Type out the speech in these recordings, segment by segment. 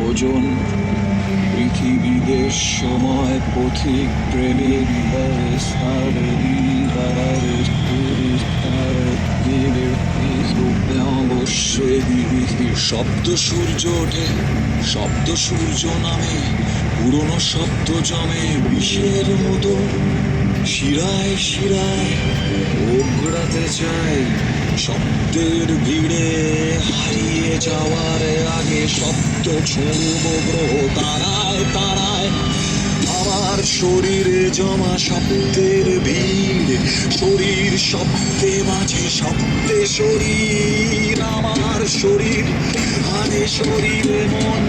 ওজন ওজন পৃথিবীতে সময় পথিক প্রেমের অবশ্যই শব্দ সূর্য ওঠে, শব্দ সূর্য নামে, পুরনো শব্দ জমে বিষের মতো শিরায় শিরায় ওগড়াতে চাই। শব্দের ভিড়ে হারিয়ে যাওয়ার আগে শব্দ ছুঁব গ্রহ তারায় তারায়। আমার শরীরে জমা শব্দের ভিড়, শরীর শব্দে মাঝে শব্দে শরীর। আমার শরীর আরে শরীরে মন,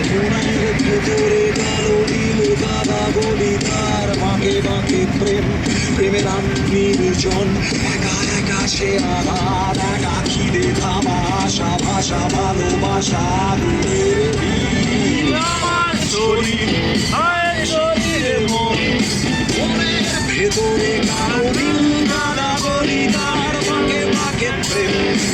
মনের ভেতরে গালো নীল গাদা গলি তার বাঁকে বাঁকে প্রেম, প্রেমের নির্জন একা একা সে আধার, একা খিদে থামা আশা ভাষা ভালোবাসা দূরের ভিড়। আমার শরীর শরীরে মন, মনের ভেতরে কালো নীল গাদা গলি তার বাঁকে বাঁকে প্রেম,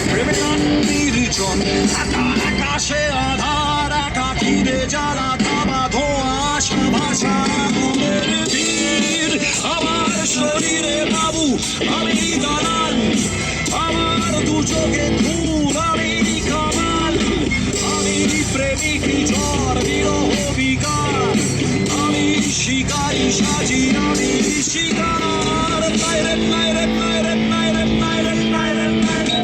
প্রেমের নির্জন একা একা সে আধার, একা খিদে জ্বালা থামা ধোঁয়া আশা ভাষা দূরের ভিড়। আমার শরীরে বাবু আমি দালাল, আমার দু চোখে খুন আমি কামাল, আমি প্রেমিক ঝড় বিরহ বিকার, আমি শিকারি সাজি আমি শিকার। নাইরে নাইরে নাইরে নাইরে নাইরে নাইরে নাইরে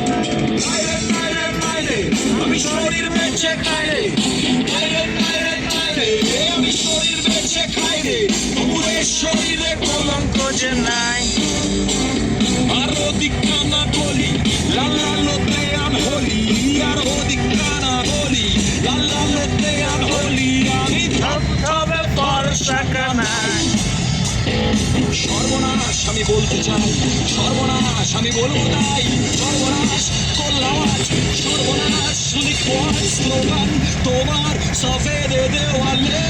নাইরে নাইরে নাইরে আমি শরীর বেঁচে খাই রে, নাইরে নাইরে নাইরে আমি শরীর বেঁচে খাই রে। তবুরের শরীরে কলঙ্ক যে নাই, আর ওদিক কানা গলি লাল্লা লোতে আন হলি, আর ওদিক কানা গলি লাল্লা লোতে আন হলি। আমি ধবধবে বর্ষা কানাই। সর্বনাশ আমি বলতে চাই, সর্বনাশ আমি বলবো তাই, সর্বনাশ করলাম আজ, সর্বনাশ লিখবো স্লোগান তোমার সফেদ দেওয়ালে।